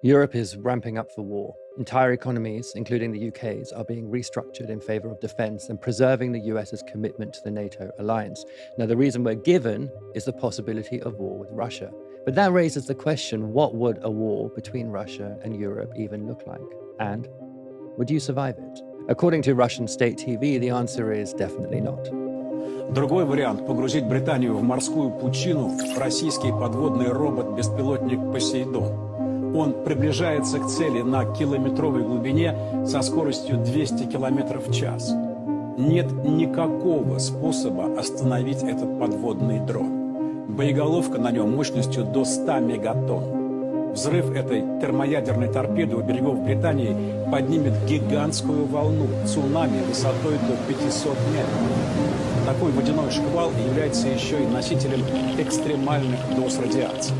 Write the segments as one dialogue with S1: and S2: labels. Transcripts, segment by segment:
S1: Europe is ramping up for war. Entire economies, including the UK's, are being restructured in favour of defence and preserving the US's commitment to the NATO alliance. Now, the reason we're given is the possibility of war with Russia. But that raises the question, what would a war between Russia and Europe even look like? And would you survive it? According to Russian state TV, the answer is definitely not.
S2: Другой вариант – погрузить Британию в морскую пучину российский подводный робот-беспилотник «Посейдон». Он приближается к цели на километровой глубине со скоростью 200 км в час. Нет никакого способа остановить этот подводный дрон. Боеголовка на нем мощностью до 100 мегатонн. Взрыв этой термоядерной торпеды у берегов Британии поднимет гигантскую волну, цунами высотой до 500 метров. Такой водяной шквал является еще и носителем экстремальных доз радиации.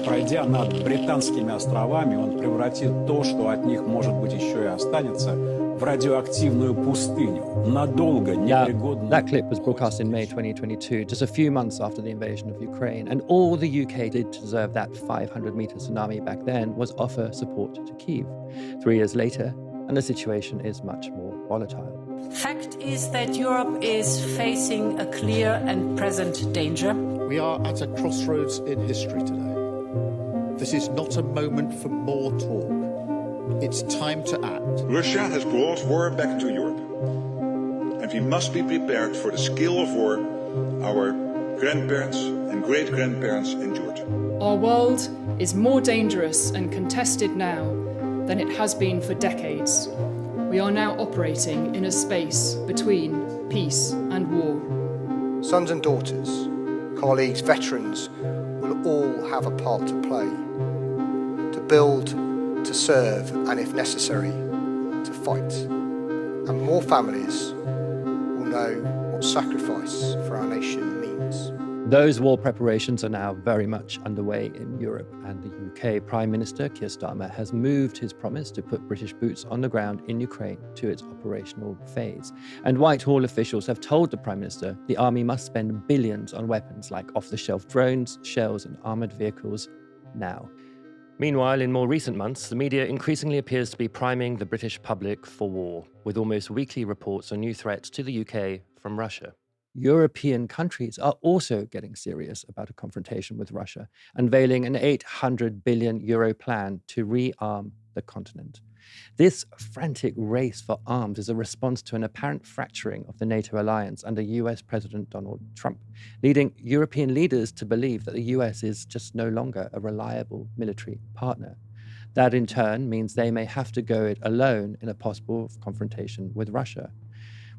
S2: Пройдя над Британскими островами, он превратит то, что от них, может быть, еще и останется, в радиоактивную пустыню, надолго непригодную.
S1: That clip was broadcast in May 2022, just a few months after the invasion of Ukraine, and all the UK did to deserve that 500-meter tsunami back then was offer support to Kyiv. 3 years later, and the situation is much more volatile.
S3: Fact is that Europe is facing a clear and present danger.
S4: We are at a crossroads in history today. This is not a moment for more talk. It's time to act.
S5: Russia has brought war back to Europe. And we must be prepared for the scale of war our grandparents and great-grandparents endured.
S6: Our world is more dangerous and contested now than it has been for decades. We are now operating in a space between peace and war.
S7: Sons and daughters, colleagues, veterans will all have a part to play, to build, to serve, and if necessary, to fight. And more families will know what sacrifice for our nation means.
S1: Those war preparations are now very much underway in Europe, and the UK Prime Minister Keir Starmer has moved his promise to put British boots on the ground in Ukraine to its operational phase. And Whitehall officials have told the Prime Minister the army must spend billions on weapons like off-the-shelf drones, shells, and armoured vehicles now. Meanwhile, in more recent months, the media increasingly appears to be priming the British public for war, with almost weekly reports on new threats to the UK from Russia. European countries are also getting serious about a confrontation with Russia, unveiling an €800 billion plan to rearm the continent. This frantic race for arms is a response to an apparent fracturing of the NATO alliance under US President Donald Trump, leading European leaders to believe that the US is just no longer a reliable military partner. That in turn means they may have to go it alone in a possible confrontation with Russia.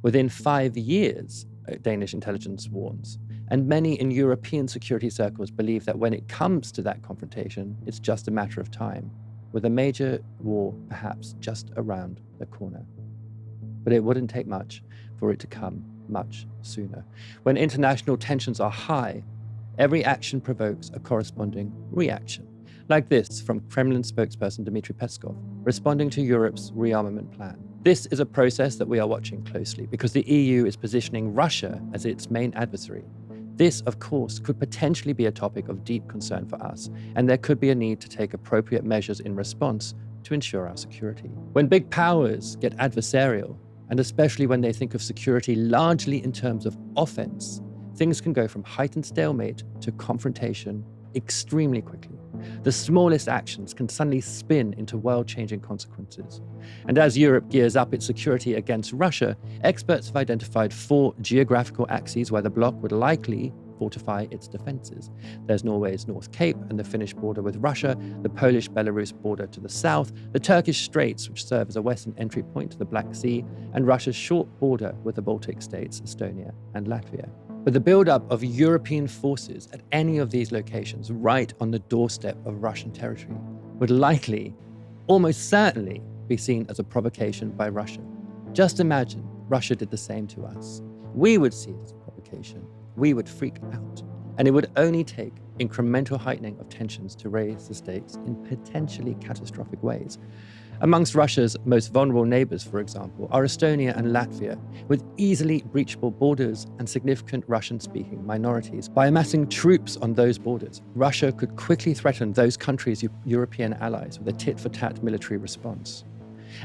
S1: Within 5 years, Danish intelligence warns, and many in European security circles believe that when it comes to that confrontation, it's just a matter of time, with a major war perhaps just around the corner. But it wouldn't take much for it to come much sooner. When international tensions are high, every action provokes a corresponding reaction. Like this from Kremlin spokesperson Dmitry Peskov, responding to Europe's rearmament plan. This is a process that we are watching closely because the EU is positioning Russia as its main adversary. This, of course, could potentially be a topic of deep concern for us, and there could be a need to take appropriate measures in response to ensure our security. When big powers get adversarial, and especially when they think of security largely in terms of offense, things can go from heightened stalemate to confrontation extremely quickly. The smallest actions can suddenly spin into world-changing consequences. And as Europe gears up its security against Russia, experts have identified 4 geographical axes where the bloc would likely fortify its defenses. There's Norway's North Cape and the Finnish border with Russia, the Polish-Belarus border to the south, the Turkish Straits, which serve as a western entry point to the Black Sea, and Russia's short border with the Baltic states, Estonia and Latvia. But the buildup of European forces at any of these locations right on the doorstep of Russian territory would likely, almost certainly, be seen as a provocation by Russia. Just imagine Russia did the same to us. We would see it as a provocation. We would freak out. And it would only take incremental heightening of tensions to raise the stakes in potentially catastrophic ways. Amongst Russia's most vulnerable neighbours, for example, are Estonia and Latvia, with easily breachable borders and significant Russian-speaking minorities. By amassing troops on those borders, Russia could quickly threaten those countries' European allies with a tit-for-tat military response.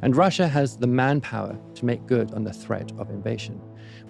S1: And Russia has the manpower to make good on the threat of invasion.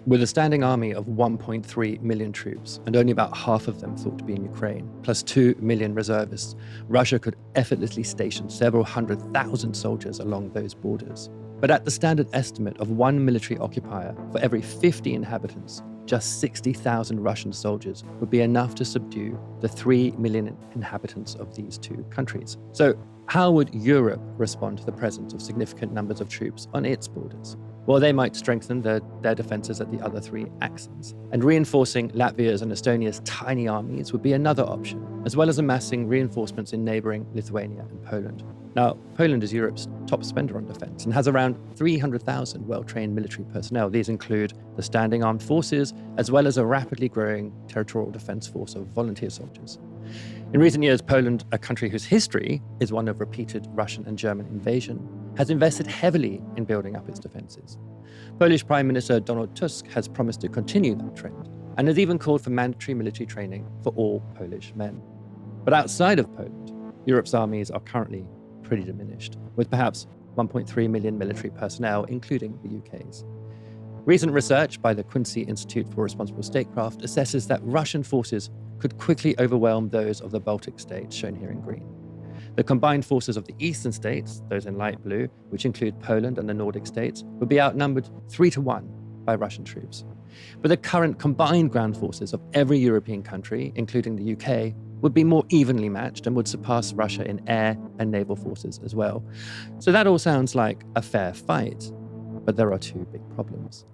S1: With a standing army of 1.3 million troops, and only about half of them thought to be in Ukraine, plus 2 million reservists, Russia could effortlessly station several 100,000 soldiers along those borders. But at the standard estimate of one military occupier for every 50 inhabitants, just 60,000 Russian soldiers would be enough to subdue the 3 million inhabitants of these two countries. So, how would Europe respond to the presence of significant numbers of troops on its borders? Well, they might strengthen their defences at the other three axes. And reinforcing Latvia's and Estonia's tiny armies would be another option, as well as amassing reinforcements in neighbouring Lithuania and Poland. Now, Poland is Europe's top spender on defence and has around 300,000 well-trained military personnel. These include the standing armed forces, as well as a rapidly growing territorial defence force of volunteer soldiers. In recent years, Poland, a country whose history is one of repeated Russian and German invasion, has invested heavily in building up its defences. Polish Prime Minister Donald Tusk has promised to continue that trend and has even called for mandatory military training for all Polish men. But outside of Poland, Europe's armies are currently pretty diminished, with perhaps 1.3 million military personnel, including the UK's. Recent research by the Quincy Institute for Responsible Statecraft assesses that Russian forces could quickly overwhelm those of the Baltic states, shown here in green. The combined forces of the eastern states, those in light blue, which include Poland and the Nordic states, would be outnumbered 3-1 by Russian troops. But the current combined ground forces of every European country, including the UK, would be more evenly matched and would surpass Russia in air and naval forces as well. So that all sounds like a fair fight, but there are two big problems.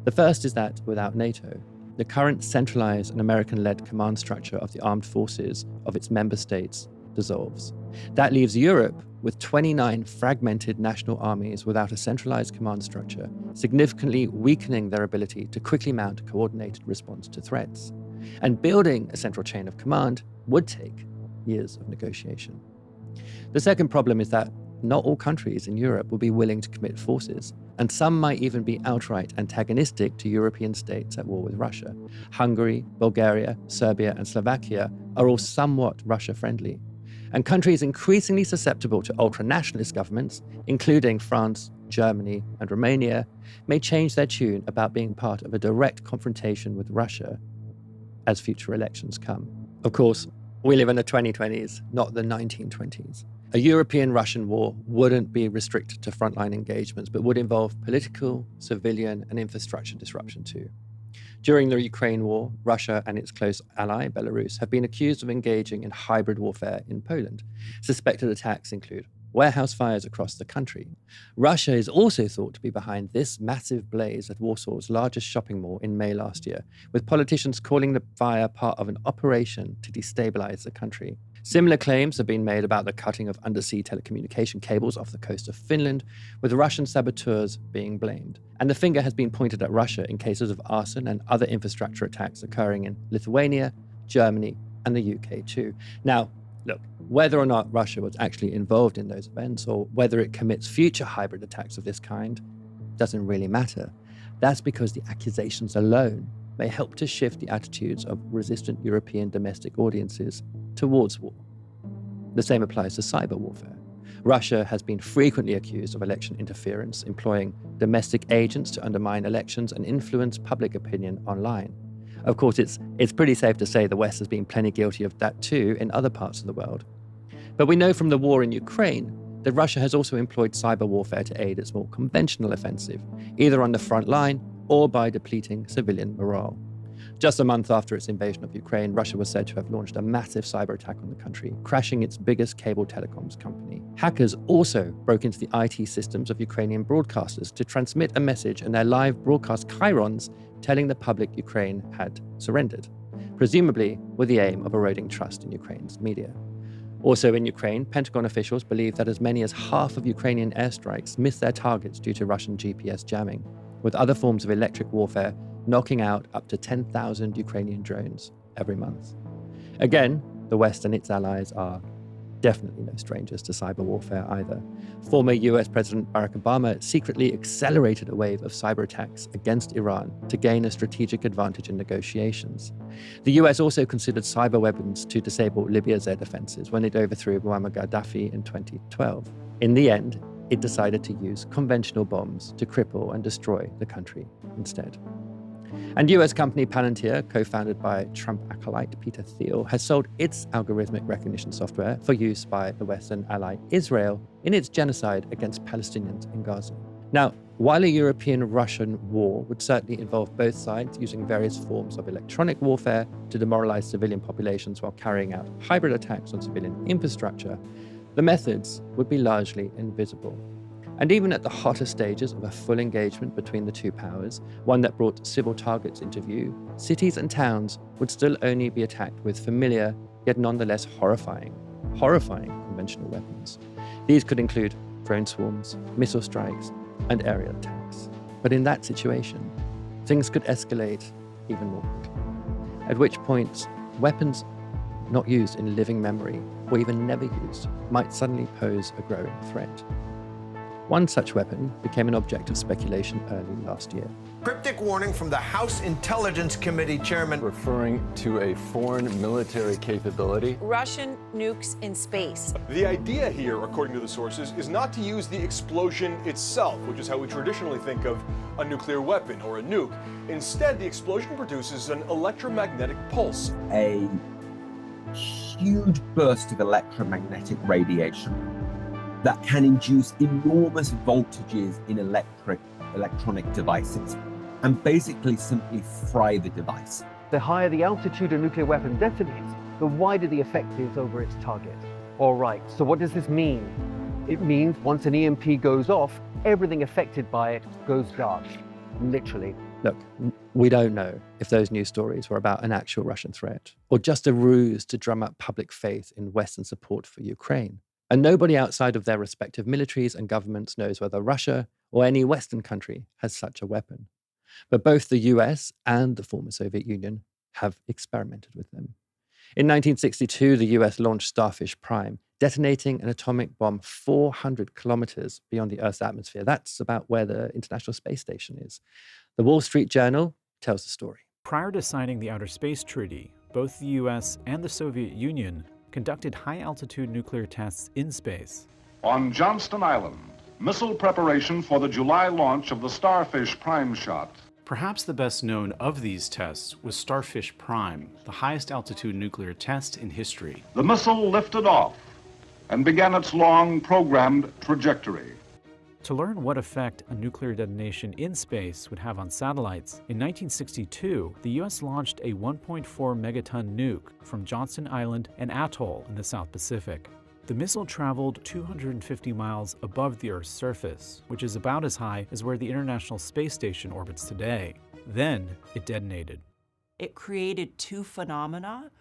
S1: The first is that without NATO, the current centralized and American-led command structure of the armed forces of its member states dissolves. That leaves Europe with 29 fragmented national armies without a centralized command structure, significantly weakening their ability to quickly mount a coordinated response to threats. And building a central chain of command would take years of negotiation. The second problem is that not all countries in Europe will be willing to commit forces, and some might even be outright antagonistic to European states at war with Russia. Hungary, Bulgaria, Serbia, and Slovakia are all somewhat Russia-friendly. And countries increasingly susceptible to ultra-nationalist governments, including France, Germany, and Romania, may change their tune about being part of a direct confrontation with Russia as future elections come. Of course, we live in the 2020s, not the 1920s. A European-Russian war wouldn't be restricted to frontline engagements, but would involve political, civilian, and infrastructure disruption too. During the Ukraine war, Russia and its close ally, Belarus, have been accused of engaging in hybrid warfare in Poland. Suspected attacks include warehouse fires across the country. Russia is also thought to be behind this massive blaze at Warsaw's largest shopping mall in May last year, with politicians calling the fire part of an operation to destabilize the country. Similar claims have been made about the cutting of undersea telecommunication cables off the coast of Finland, with Russian saboteurs being blamed. And the finger has been pointed at Russia in cases of arson and other infrastructure attacks occurring in Lithuania, Germany, and the UK too. Now, look, whether or not Russia was actually involved in those events, or whether it commits future hybrid attacks of this kind, doesn't really matter. That's because the accusations alone may help to shift the attitudes of resistant European domestic audiences towards war. The same applies to cyber warfare. Russia has been frequently accused of election interference, employing domestic agents to undermine elections and influence public opinion online. Of course, it's pretty safe to say the West has been plenty guilty of that too in other parts of the world. But we know from the war in Ukraine that Russia has also employed cyber warfare to aid its more conventional offensive, either on the front line or by depleting civilian morale. Just a month after its invasion of Ukraine, Russia was said to have launched a massive cyber attack on the country, crashing its biggest cable telecoms company. Hackers also broke into the IT systems of Ukrainian broadcasters to transmit a message in their live broadcast chyrons telling the public Ukraine had surrendered, presumably with the aim of eroding trust in Ukraine's media. Also in Ukraine, Pentagon officials believe that as many as half of Ukrainian airstrikes missed their targets due to Russian GPS jamming, with other forms of electric warfare knocking out up to 10,000 Ukrainian drones every month. Again, the West and its allies are definitely no strangers to cyber warfare either. Former US President Barack Obama secretly accelerated a wave of cyber attacks against Iran to gain a strategic advantage in negotiations. The US also considered cyber weapons to disable Libya's air defenses when it overthrew Muammar Gaddafi in 2012. In the end, it decided to use conventional bombs to cripple and destroy the country instead. And US company Palantir, co-founded by Trump acolyte Peter Thiel, has sold its algorithmic recognition software for use by the Western ally Israel in its genocide against Palestinians in Gaza. Now, while a European-Russian war would certainly involve both sides using various forms of electronic warfare to demoralize civilian populations while carrying out hybrid attacks on civilian infrastructure, the methods would be largely invisible. And even at the hotter stages of a full engagement between the two powers, one that brought civil targets into view, cities and towns would still only be attacked with familiar, yet nonetheless horrifying conventional weapons. These could include drone swarms, missile strikes, and aerial attacks. But in that situation, things could escalate even more quickly. At which point, weapons not used in living memory, or even never used, might suddenly pose a growing threat. One such weapon became an object of speculation early last year.
S8: Cryptic warning from the House Intelligence Committee chairman.
S9: Referring to a foreign military capability.
S10: Russian nukes in space.
S11: The idea here, according to the sources, is not to use the explosion itself, which is how we traditionally think of a nuclear weapon or a nuke. Instead, the explosion produces an electromagnetic pulse.
S12: A huge burst of electromagnetic radiation that can induce enormous voltages in electronic devices and basically simply fry the device.
S13: The higher the altitude a nuclear weapon detonates, the wider the effect is over its target. All right, so what does this mean? It means once an EMP goes off, everything affected by it goes dark, literally.
S1: Look, we don't know if those news stories were about an actual Russian threat or just a ruse to drum up public faith in Western support for Ukraine. And nobody outside of their respective militaries and governments knows whether Russia or any Western country has such a weapon. But both the US and the former Soviet Union have experimented with them. In 1962, the US launched Starfish Prime, detonating an atomic bomb 400 kilometers beyond the Earth's atmosphere. That's about where the International Space Station is. The Wall Street Journal tells the story.
S14: Prior to signing the Outer Space Treaty, both the US and the Soviet Union conducted high-altitude nuclear tests in space.
S15: On Johnston Island, missile preparation for the July launch of the Starfish Prime shot.
S14: Perhaps the best known of these tests was Starfish Prime, the highest altitude nuclear test in history.
S15: The missile lifted off and began its long programmed trajectory.
S14: To learn what effect a nuclear detonation in space would have on satellites, in 1962, the US launched a 1.4 megaton nuke from Johnston Island, an atoll in the South Pacific. The missile traveled 250 miles above the Earth's surface, which is about as high as where the International Space Station orbits today. Then it detonated.
S10: It created two phenomena.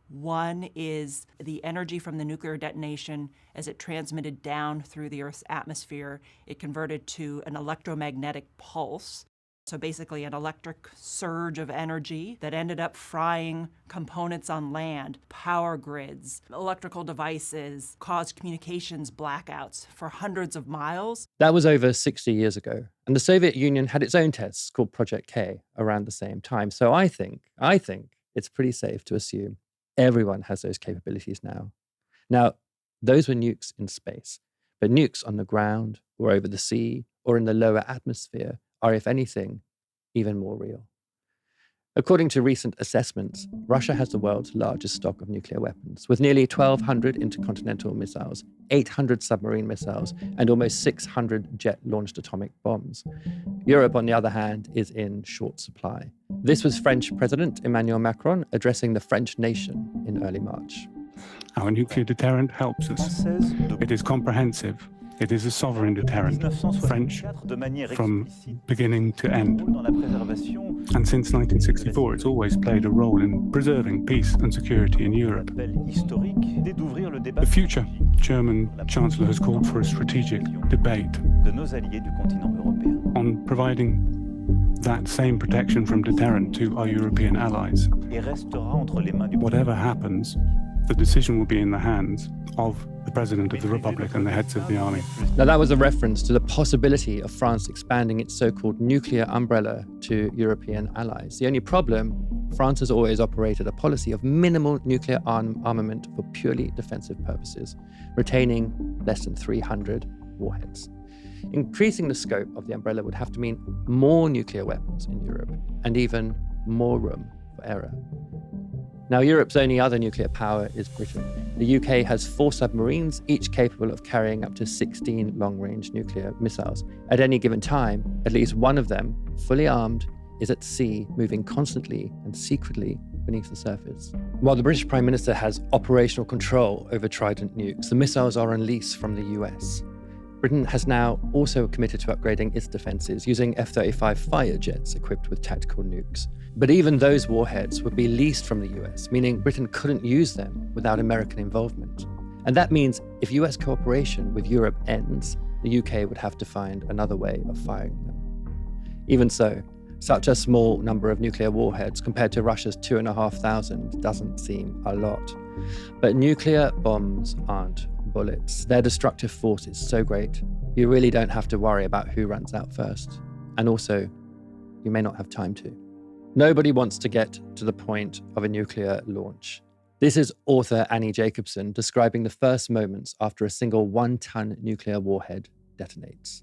S10: One is the energy from the nuclear detonation as it transmitted down through the Earth's atmosphere. It converted to an electromagnetic pulse, so basically an electric surge of energy that ended up frying components on land, power grids, electrical devices, caused communications blackouts for hundreds of miles.
S1: That was over 60 years ago, and the Soviet Union had its own tests called Project K around the same time. So I think it's pretty safe to assume everyone has those capabilities now. Now, those were nukes in space, but nukes on the ground or over the sea or in the lower atmosphere are, if anything, even more real. According to recent assessments, Russia has the world's largest stock of nuclear weapons, with nearly 1,200 intercontinental missiles, 800 submarine missiles, and almost 600 jet-launched atomic bombs. Europe, on the other hand, is in short supply. This was French President Emmanuel Macron addressing the French nation in early March.
S16: Our nuclear deterrent helps us. It is comprehensive. It is a sovereign deterrent, French from beginning to end. And since 1964, it's always played a role in preserving peace and security in Europe. The future German Chancellor has called for a strategic debate on providing that same protection from deterrent to our European allies. Whatever happens, the decision will be in the hands of the the President of the Republic and the heads of the army.
S1: Now, that was a reference to the possibility of France expanding its so-called nuclear umbrella to European allies. The only problem, France has always operated a policy of minimal nuclear armament for purely defensive purposes, retaining less than 300 warheads. Increasing the scope of the umbrella would have to mean more nuclear weapons in Europe and even more room for error. Now, Europe's only other nuclear power is Britain. The UK has 4 submarines, each capable of carrying up to 16 long-range nuclear missiles. At any given time, at least one of them, fully armed, is at sea, moving constantly and secretly beneath the surface. While the British Prime Minister has operational control over Trident nukes, the missiles are on lease from the US. Britain has now also committed to upgrading its defences using F-35 fighter jets equipped with tactical nukes. But even those warheads would be leased from the US, meaning Britain couldn't use them without American involvement. And that means if US cooperation with Europe ends, the UK would have to find another way of firing them. Even so, such a small number of nuclear warheads compared to Russia's 2,500 doesn't seem a lot. But nuclear bombs aren't bullets. Their destructive force is so great, you really don't have to worry about who runs out first. And also, you may not have time to. Nobody wants to get to the point of a nuclear launch. This is author Annie Jacobsen describing the first moments after a single 1-ton nuclear warhead detonates.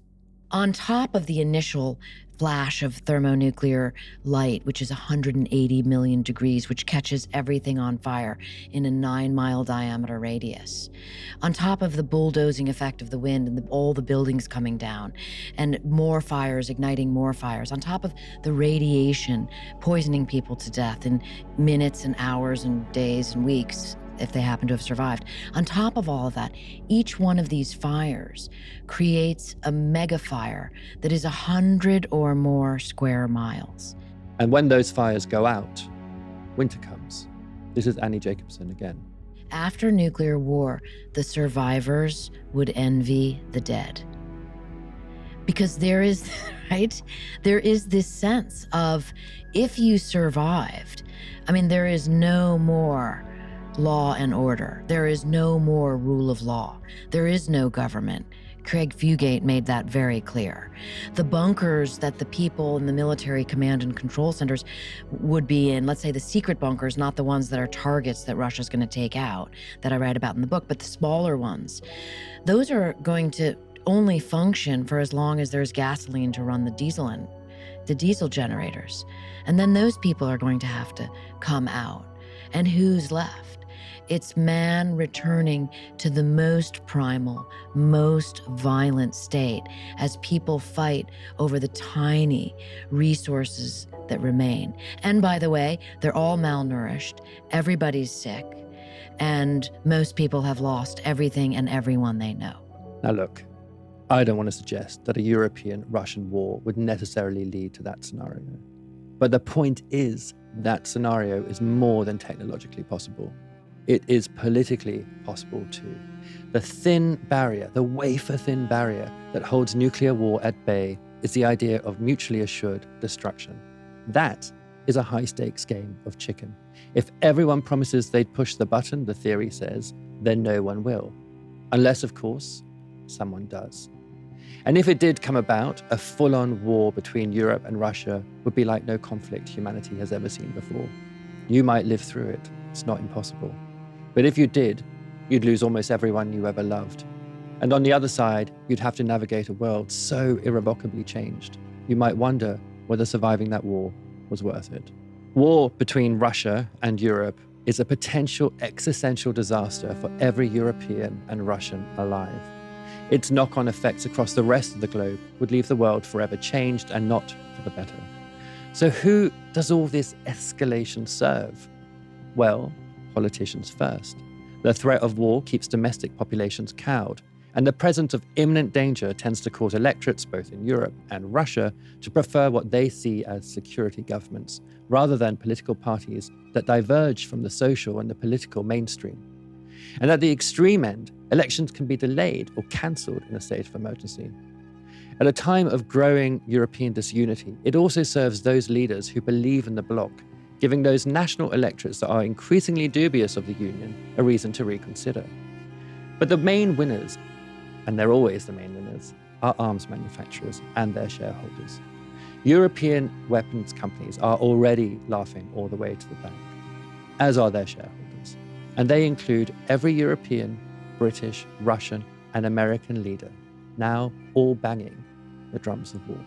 S17: On top of the initial flash of thermonuclear light, which is 180 million degrees, which catches everything on fire in a 9-mile diameter radius. On top of the bulldozing effect of the wind and all the buildings coming down, and more fires igniting more fires. On top of the radiation poisoning people to death in minutes and hours and days and weeks, if they happen to have survived. On top of all of that, each one of these fires creates a mega fire that is 100 or more square miles.
S1: And when those fires go out, winter comes. This is Annie Jacobsen again.
S17: After nuclear war, the survivors would envy the dead. Because there is, right? There is this sense of, if you survived, there is no more law and order. There is no more rule of law. There is no government. Craig Fugate made that very clear. The bunkers that the people in the military command and control centers would be in, let's say the secret bunkers, not the ones that are targets that Russia's going to take out, that I write about in the book, but the smaller ones, those are going to only function for as long as there's gasoline to run the diesel generators. And then those people are going to have to come out. And who's left? It's man returning to the most primal, most violent state as people fight over the tiny resources that remain. And by the way, they're all malnourished, everybody's sick, and most people have lost everything and everyone they know.
S1: Now look, I don't want to suggest that a European-Russian war would necessarily lead to that scenario. But the point is, that scenario is more than technologically possible. It is politically possible too. The thin barrier, the wafer-thin barrier that holds nuclear war at bay is the idea of mutually assured destruction. That is a high-stakes game of chicken. If everyone promises they'd push the button, the theory says, then no one will. Unless, of course, someone does. And if it did come about, a full-on war between Europe and Russia would be like no conflict humanity has ever seen before. You might live through it. It's not impossible. But if you did, you'd lose almost everyone you ever loved. And on the other side, you'd have to navigate a world so irrevocably changed. You might wonder whether surviving that war was worth it. War between Russia and Europe is a potential existential disaster for every European and Russian alive. Its knock-on effects across the rest of the globe would leave the world forever changed and not for the better. So who does all this escalation serve? Well, politicians first. The threat of war keeps domestic populations cowed, and the presence of imminent danger tends to cause electorates both in Europe and Russia to prefer what they see as security governments, rather than political parties that diverge from the social and the political mainstream. And at the extreme end, elections can be delayed or cancelled in a state of emergency. At a time of growing European disunity, it also serves those leaders who believe in the bloc, giving those national electorates that are increasingly dubious of the Union a reason to reconsider. But the main winners, and they're always the main winners, are arms manufacturers and their shareholders. European weapons companies are already laughing all the way to the bank, as are their shareholders. And they include every European, British, Russian, and American leader, now all banging the drums of war.